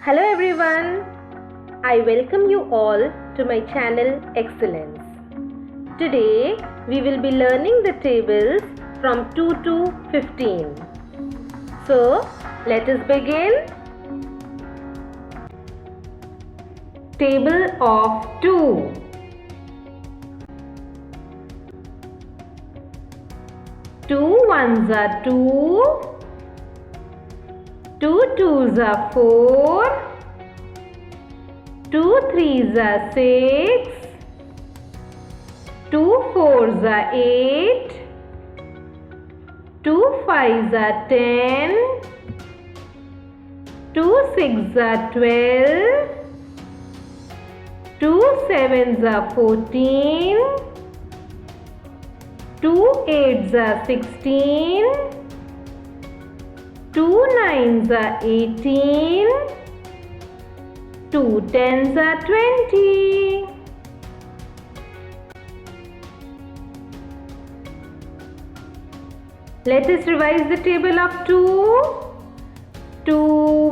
Hello everyone, I welcome you all to my channel Excellence. Today we will be learning the tables from 2 to 15. So let us begin. Table of 2. 2 ones are 2. 2 twos are 4, 2 threes are 6, 2 fours are 8, 2 fives are 10, 2 sixes are 12, 2 sevens are 14, 2 eights are 16, 2 nines are 18, 2 tens are 20. Let us revise the table of 2. 2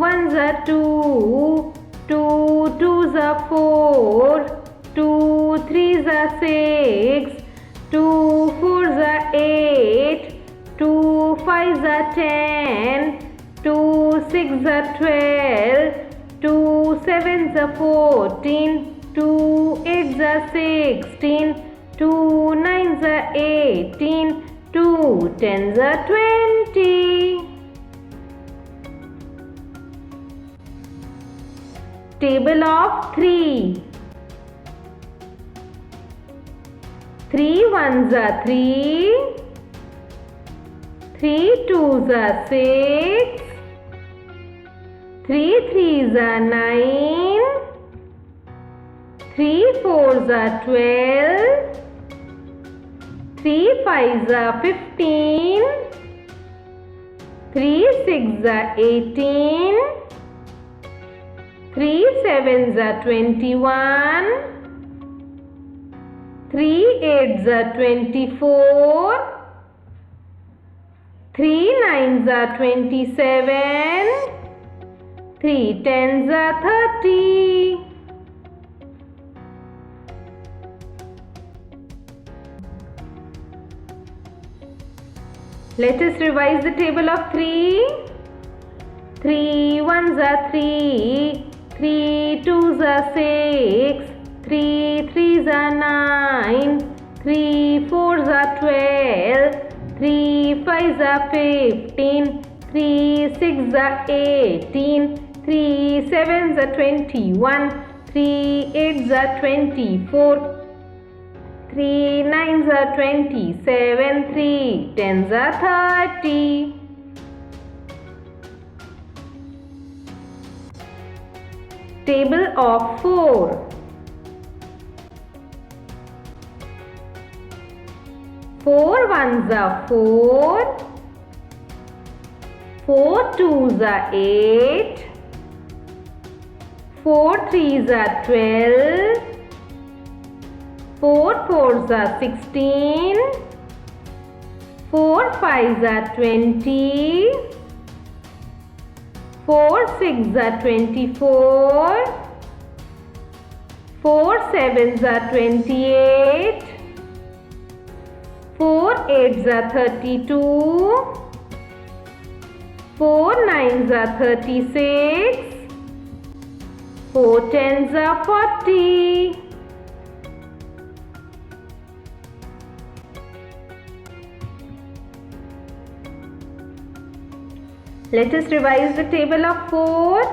ones are 2, 2 twos are 4, 2 threes are 6, 2 fours are 8, 2 fives are 10, 2 sixes are 12, 2 sevens are 14, 2 eights are 16, 2 nines are 18, 2 tens are 20. Table of 3. 3 ones are 3. 3 twos are 6, 3 threes are 9, 3 fours are 12, 3 fives are 15, 3 sixes are 18, 3 sevens are 21, 3 eights are 24, 3 nines are 27, 3 tens are 30. Let us revise the table of 3. 3 ones are 3, 3 twos are 6, 3 threes are 9, 3 fours are 12, 3 fives are 15, 3 sixes are 18, 3 sevens are 21, 3 eights are 24, 3 nines are 27, 3 tens are 30. Table of 4. 4 ones are 4, 4 twos are 8, 4 threes are 12, 4 fours are 16, 4 fives are 20, 4 sixes are 24, 4 sevens are 28, 4 eights are 32, 4 nines are 36, 4 tens are 40. Let us revise the table of 4.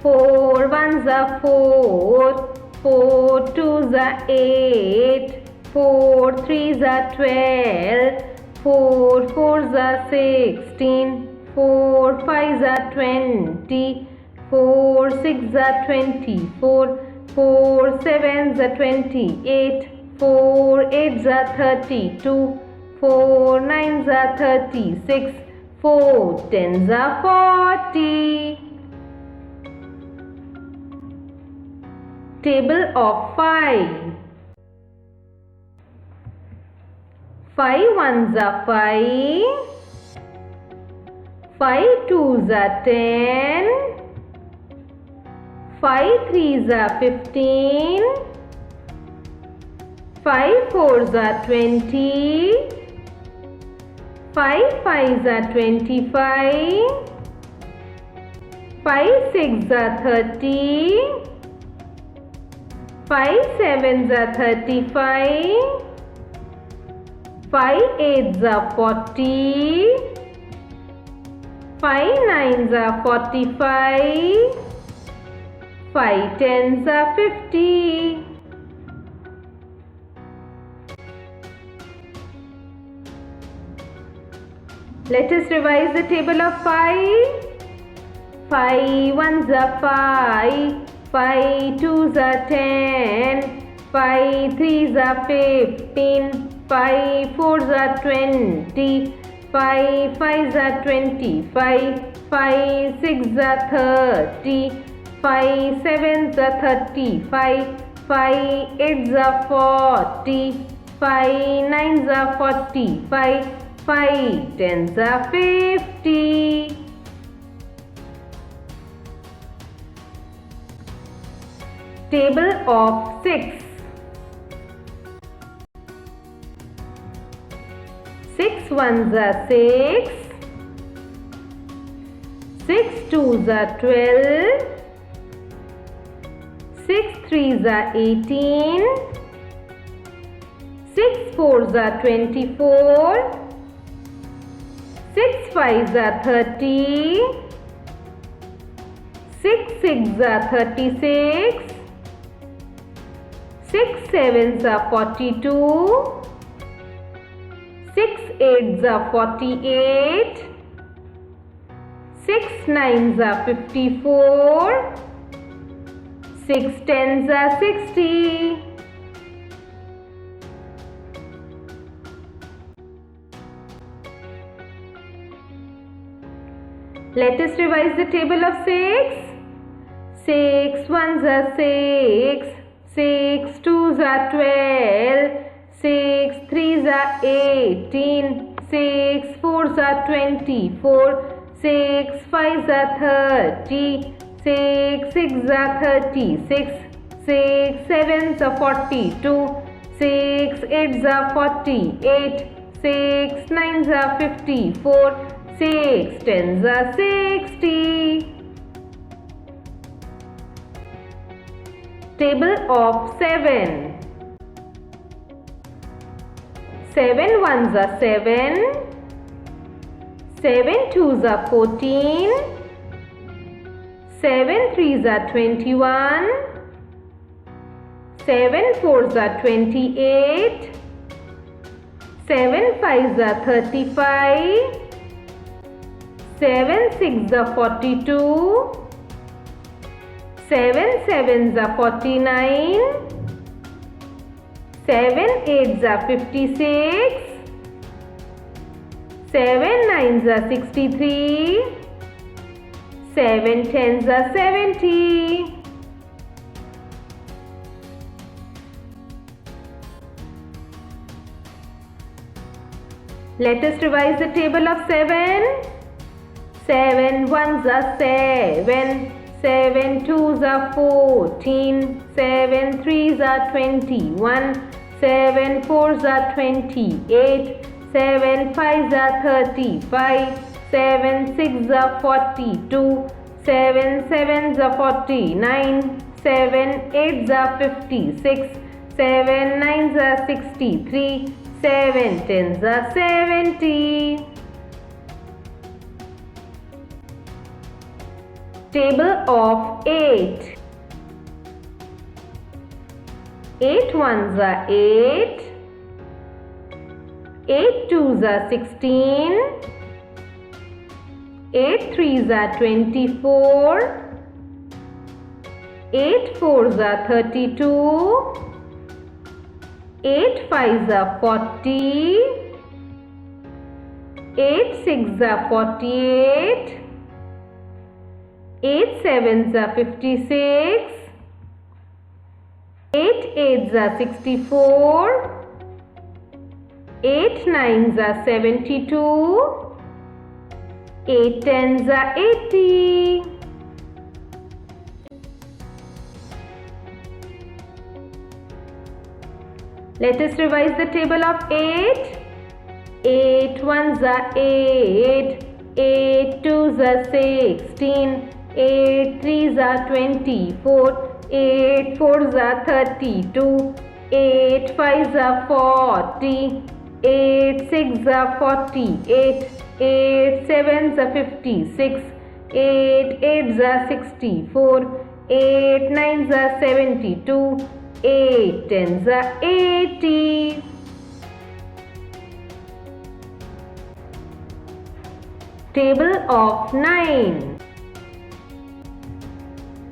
4 ones are 4, 4 twos are 8, 4 threes are 12, 4 fours are 16, 4 fives are 20, 4 sixes are 24, 4 sevens are 28, 4 eights are 32, 4 nines are 36, 4 tens are 40. Table of 5. 5 ones are 5, 5 twos are 10, 5 threes are 15. 5 fours are 20. 5 fives are 25. 5 sixes are 30. 5 sevens are 35. 5 eights are 40. 5 nines are 45. 5 tens are 50. Let us revise the table of 5. 5 ones are 5. 5 twos are 10. 5 threes are 15. 5 fours are 20. 5 fives are 25. 5 sixes are 30. 5 sevens are 35. 5 eights are 40. 5 nines are 45. 5 tens are 50. Table of 6. 6 ones are 6. 6 twos are 12. 6 threes are 18. 6 fours are 24. 6 fives are 30. 6 sixes are 36. 6 sevens are 42. 6 eights are 48. 6 nines are 54. 6 tens are 60. Let us revise the table of 6. 6 ones are 6. 6 twos are 12. 6 threes are 18. 6 fours are 24. 6 fives are 30. 6 sixes are 36. 6 sevens are 42. 6 eights are 48. 6 nines are 54. 6 tens are 60. Table of 7. 7 ones are 7. 7 twos are 14. 7 threes are 21. 7 fours are 28. 7 fives are 35. 7 sixes are 42. 7 sevens are 49. 7 eights are 56. 7 nines are 63. 7 tens are 70. Let us revise the table of 7. 7 ones are 7. 7 twos are 14. 7 threes are 21. 7 fours are 28. 7 fives are 35. 7 sixes are 42. 7 sevens are 49. 7 eights are 56. 7 nines are 63. 7 tens are 70. Table of 8. 8 ones are 8. 8 twos are 16. 8 threes are 24. 8 fours are 32. 8 fives are 40. 8 sixes are 48. 8 sevens are 56. 8 eights are 64. 8 nines are 72. 8 tens are 80. Let us revise the table of 8. 8 ones are 8. 8 twos are 16. 8 threes are 24. 8 fours are 32. 8 fives are 40. 8 six are 48. 8 sevens are 56. 8 eights are 64. 8 nines are 72. 8 tens are 80. Table of 9.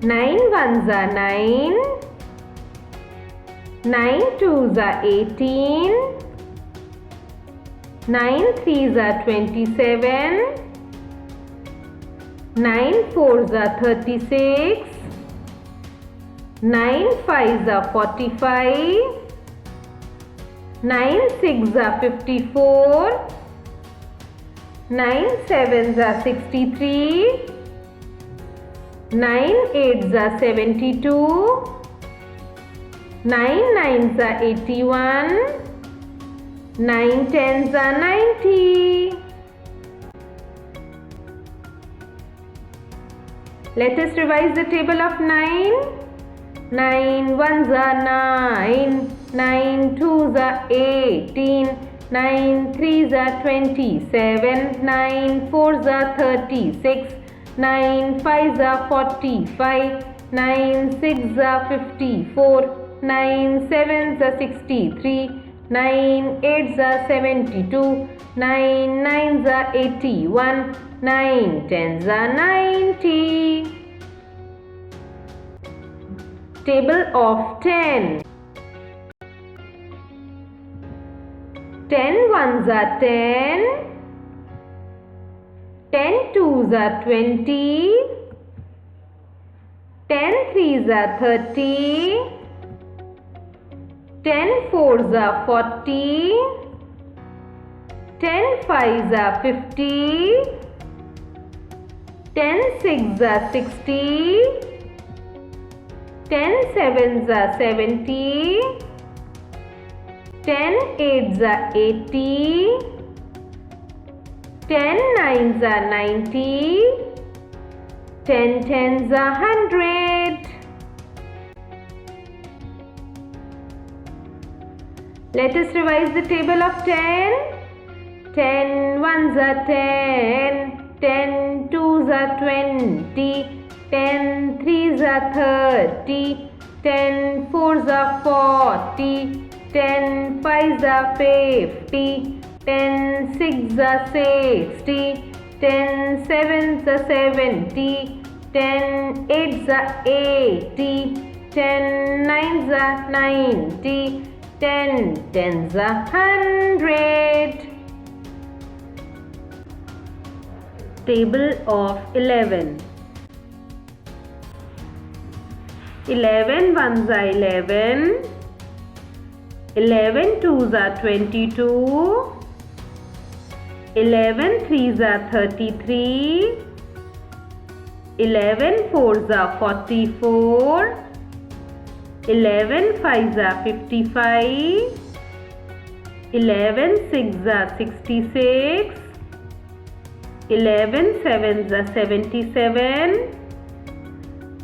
9 ones are 9. 9 twos are 18. 9 threes are 27. 9 fours are 36. 9 fives are 45. 9 sixes are 54. 9 sevens are 63. 9 eights are 72. 9 nines are 81. 9 tens are 90. Let us revise the table of 9. 9 ones are 9. 9 twos are 18. 9 threes are 27. 9 fours are 36. 9 fives are 45. 9 sixes are 54. 9 sevens are 63. 9 eights are 72. 9 nines are 81. 9 tens are 90. Table of 10. 10 ones are 10. 10 twos are 20. 10 threes are 30. 10 fours are 40. 10 fives are 50. 10 sixes are 60. 10 sevens are 70. 10 eights are 80. 10 nines are 90. 10 tens are 100. Let us revise the table of 10. 10 ones are 10. 10 twos are 20. 10 threes are 30. 10 fours are 40. 10 fives are 50. 10 sixes are 60. 10 sevens are 70. 10 eights are 80. 10 nines are 90. 10 tens are 100. Table of 11. 11 ones are 11. 11 twos are 22. 11 threes are 33. 11 fours are 44. 11 fives are 55. 11 sixes are 66. 11 sevens are 77.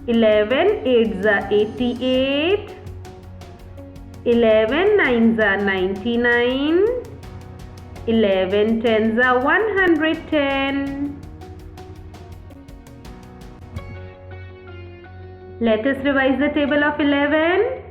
11 eights are 88. 11 nines are 99. 11 tens are 110. Let us revise the table of 11.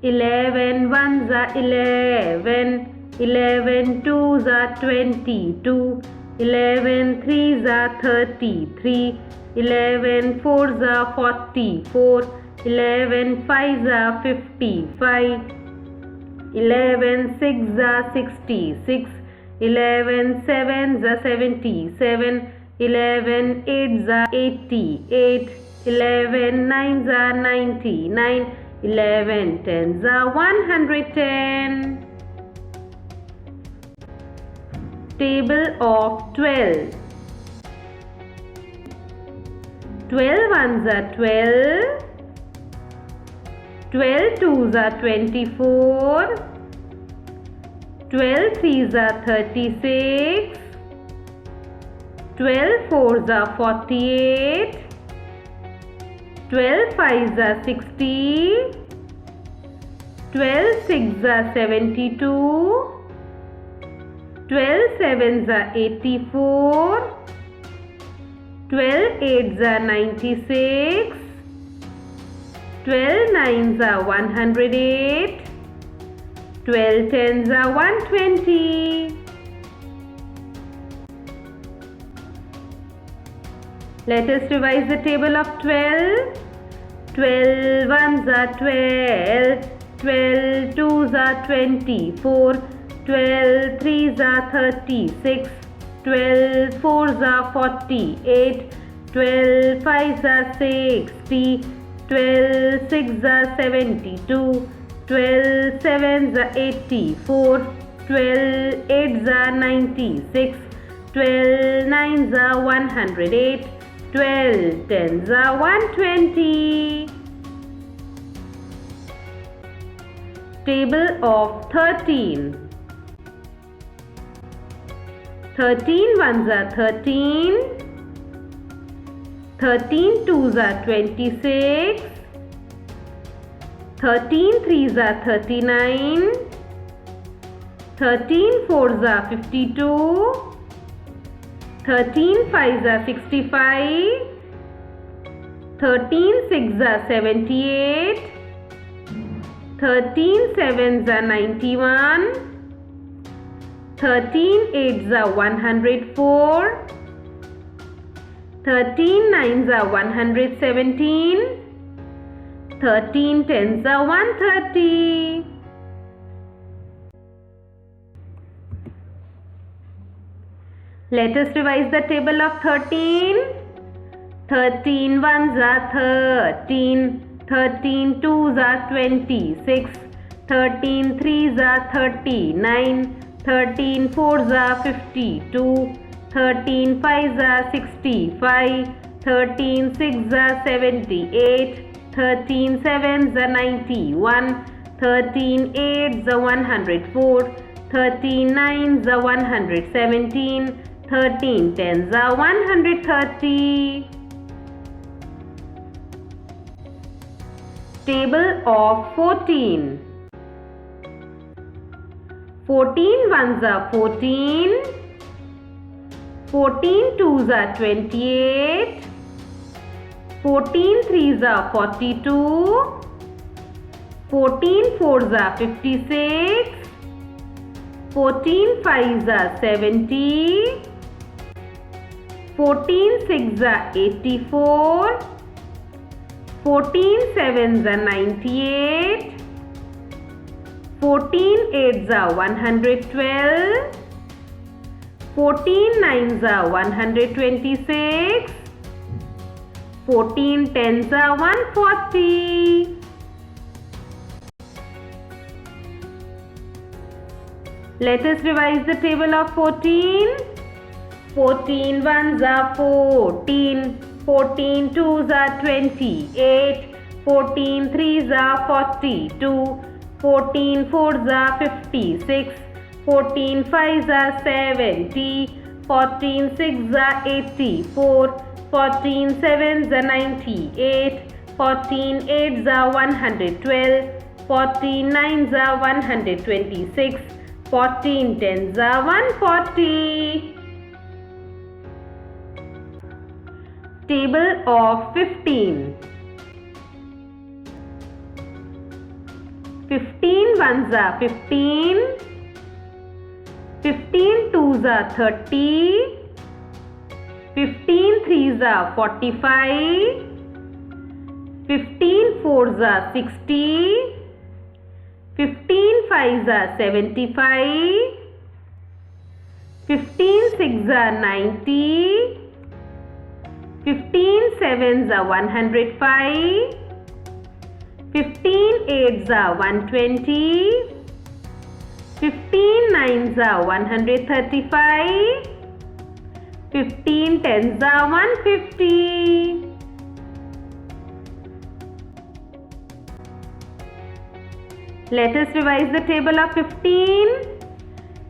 11 ones are 11. 11 twos are 22. 11 threes are 33. 11 fours are 44. 11 fives are 55. 11 sixes are 66. 11 sevens are 77. 11 eights are 88. 11 nines are 99. 11 tens are 110. Table of 12. 12 ones are 12. 12 twos are 24. 12 threes are 36. 12 fours are 48. 12 fives are 60. 12 sixes are 72. 12 sevens are 84. 12 eights are 96. 12 nines are 108. 12 tens are 120. Let us revise the table of 12. 12 ones are 12. 12 twos are 24. 12 threes are 36. 12 fours are 48. 12 fives are 60. 12 sixes are 72. 12 sevens are 84. 12 eights are 96. 12 nines are 108. 12 tens are 120. Table of 13. 13 ones are 13. 13 twos are 26. 13 threes are 39. 13 fours are 52. 13 fives are 65. 13 sixes are 78. 13 sevens are 91. 13 eights are 104. 13 nines are 117. 13 tens are 130. Let us revise the table of 13. 13 ones are 13. 13 twos are 26. 13 threes are 39. 13 fours are 52. 13 fives are 65. 13 sixes are 78. 13 sevens are 91. 13 eights are 104. 13 nines are 117. 13 tens are 130. Table of 14. 14 ones are 14. 14 twos are 28. 14 threes are 42. 14 fours are 56. 14 fives are 70. 14 sixes are 84. 14 sevens are 98. 14 eights are 112. 14 nines are 126. 14 tens are 140. Let us revise the table of 14. 14 ones are 14. 14 twos are 28. 14 threes are 42. 14 fours are 56. 14 fives are 70. 14 sixes are 84. 14 sevens are 98. 14 eights are 112. 14 nines are 126. 14 tens are 140. Table of 15. 15 ones are 15. 15 twos are 30. 15 threes are 45. 15 fours are 60. 15 fives are 75. 15 sixes are 90. 15 sevens are 105. 15 eights are 120. 15 nines are 135. 15 tens are 150. Let us revise the table of 15.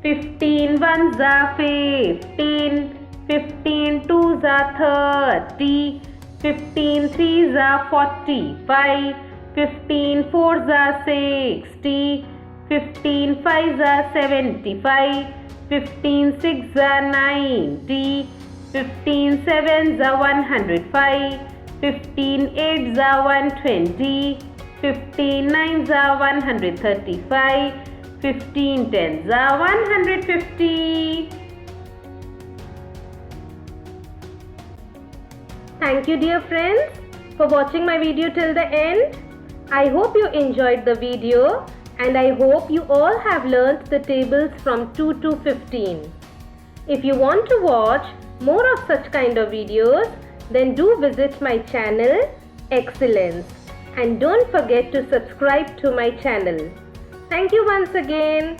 15 ones are 15. 15 twos are 30. 15 threes are 45. 15 fours are 60. 15 fives are 75. 15 sixes are 90. 15 sevens are 105. 15 eights are 120. 15 nines are 135. 15 tens are 150. Thank you, dear friends, for watching my video till the end. I hope you enjoyed the video and I hope you all have learnt the tables from 2 to 15. If you want to watch more of such kind of videos, then do visit my channel Excellence and don't forget to subscribe to my channel. Thank you once again.